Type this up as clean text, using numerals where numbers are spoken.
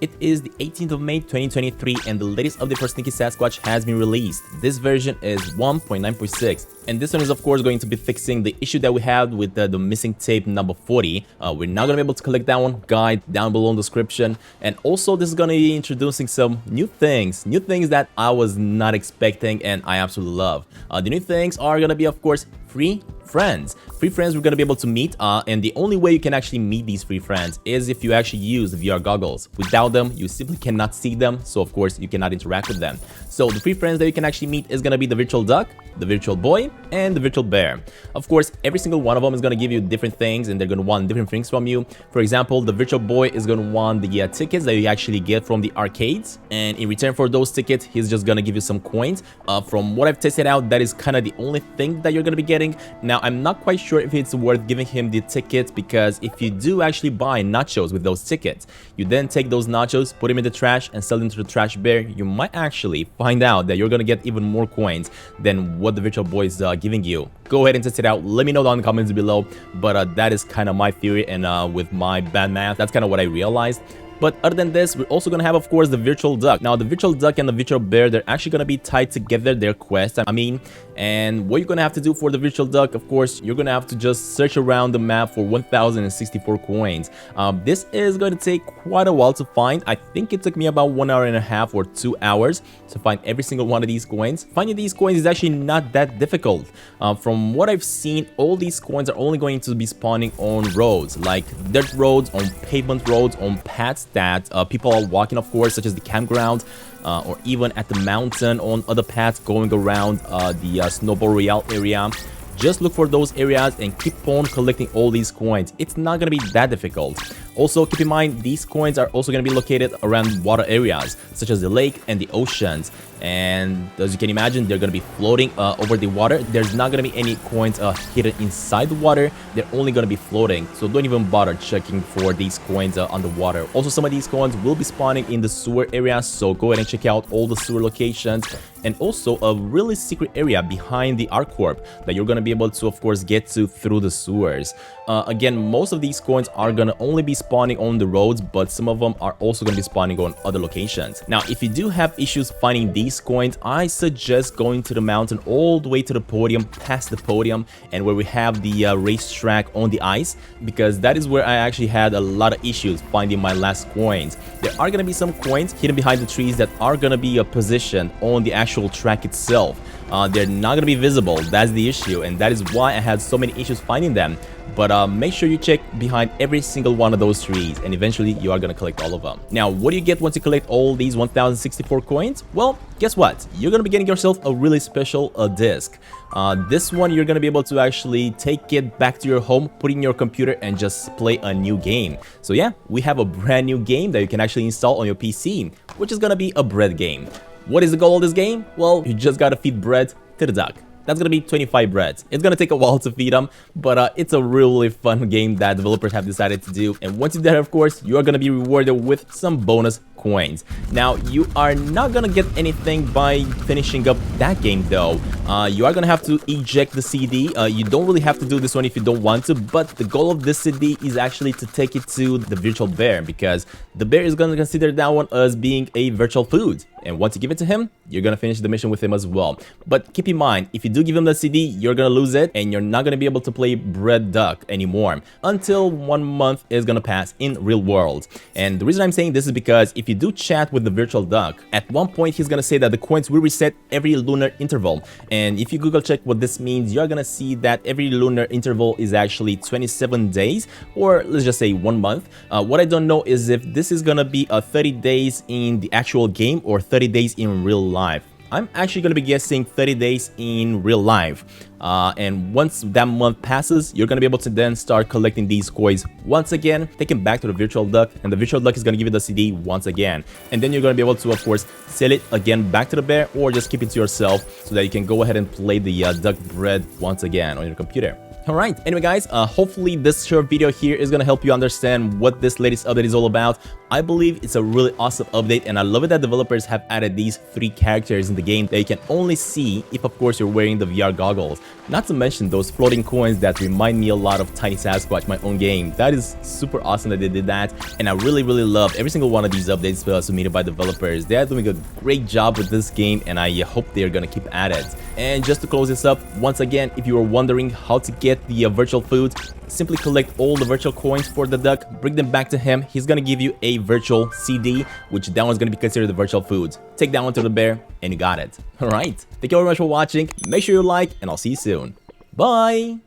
It is the 18th of May 2023 and the latest update for Sneaky Sasquatch has been released. This version is 1.9.6 and this one is of course going to be fixing the issue that we had with the missing tape number 40. We're not going to be able to collect that one, guide down below in the description. And also this is going to be introducing some new things that I was not expecting and I absolutely love. The new things are going to be of course free friends we're going to be able to meet, and the only way you can actually meet these free friends is if you actually use the VR goggles. Without them you simply cannot see them, so of course you cannot interact with them. So the free friends that you can actually meet is going to be the virtual duck, the virtual boy, and the virtual bear. Of course every single one of them is going to give you different things and they're going to want different things from you. For example, the virtual boy is going to want the tickets that you actually get from the arcades, and in return for those tickets he's just going to give you some coins. From what I've tested out, that is kind of the only thing that you're going to be getting. Now I'm not quite sure if it's worth giving him the tickets, because if you do actually buy nachos with those tickets, you then take those nachos, put them in the trash and sell them to the trash bear, you might actually find out that you're going to get even more coins than what the virtual boy is giving you. Go ahead and test it out, let me know down in the comments below, but that is kind of my theory, and with my bad math, that's kind of what I realized. But other than this, we're also going to have, of course, the virtual duck. Now, the virtual duck and the virtual bear, they're actually going to be tied together, their quests, and what you're going to have to do for the virtual duck, of course, you're going to have to just search around the map for 1064 coins. This is going to take quite a while to find. I think it took me about 1.5 hours or 2 hours to find every single one of these coins. Finding these coins is actually not that difficult. From what I've seen, all these coins are only going to be spawning on roads, like dirt roads, on pavement roads, on paths that people are walking, of course, such as the campground, or even at the mountain on other paths going around the Snowball Royale area. Just look for those areas and keep on collecting all these coins. It's not going to be that difficult. Also, keep in mind, these coins are also going to be located around water areas, such as the lake and the oceans. And as you can imagine, they're going to be floating over the water. There's not going to be any coins hidden inside the water. They're only going to be floating. So don't even bother checking for these coins underwater. Also, some of these coins will be spawning in the sewer area. So go ahead and check out all the sewer locations. And also a really secret area behind the ArcCorp that you're going to be able to, of course, get to through the sewers. Again, most of these coins are going to only be spawning on the roads, but some of them are also going to be spawning on other locations. Now, if you do have issues finding these coins, I suggest going to the mountain all the way to the podium, past the podium, and where we have the racetrack on the ice, because that is where I actually had a lot of issues finding my last coins. There are going to be some coins hidden behind the trees that are going to be positioned on the actual track itself. They're not going to be visible. That's the issue, and that is why I had so many issues finding them. But make sure you check behind every single one of those trees, and eventually you are going to collect all of them. Now, what do you get once you collect all these 1064 coins? Well, guess what? You're going to be getting yourself a really special disc. This one, you're going to be able to actually take it back to your home, put it in your computer, and just play a new game. So yeah, we have a brand new game that you can actually install on your PC, which is going to be a bread game. What is the goal of this game? Well, you just got to feed bread to the duck. That's going to be 25 breads. It's going to take a while to feed them, but it's a really fun game that developers have decided to do. And once you're there, of course, you are going to be rewarded with some bonus coins. Now, you are not going to get anything by finishing up that game, though. You are going to have to eject the CD. You don't really have to do this one if you don't want to, but the goal of this CD is actually to take it to the virtual bear, because the bear is going to consider that one as being a virtual food. And once you give it to him, you're going to finish the mission with him as well. But keep in mind, if you do give him the CD, you're going to lose it and you're not going to be able to play Bread Duck anymore until 1 month is going to pass in real world. And the reason I'm saying this is because if you do chat with the virtual duck, at one point he's going to say that the coins will reset every lunar interval. And if you Google check what this means, you're going to see that every lunar interval is actually 27 days, or let's just say 1 month. What I don't know is if this is going to be 30 days in the actual game or 30 days in real life. I'm actually going to be guessing 30 days in real life. And once that month passes, you're going to be able to then start collecting these coins once again, take them back to the virtual duck, and the virtual duck is going to give you the CD once again. And then you're going to be able to, of course, sell it again back to the bear, or just keep it to yourself so that you can go ahead and play the duck bread once again on your computer. Alright, anyway guys, hopefully this short video here is going to help you understand what this latest update is all about. I believe it's a really awesome update, and I love it that developers have added these 3 characters in the game that you can only see if of course you're wearing the VR goggles. Not to mention those floating coins that remind me a lot of Tiny Sasquatch, my own game. That is super awesome that they did that, and I really love every single one of these updates submitted by developers. They are doing a great job with this game, and I hope they're gonna keep at it. And just to close this up, once again, if you were wondering how to get the virtual food, simply collect all the virtual coins for the duck, bring them back to him. He's gonna give you a virtual CD, which that one's gonna be considered the virtual food. Take that one to the bear, and you got it. Alright, thank you very much for watching. Make sure you like, and I'll see you soon. Bye!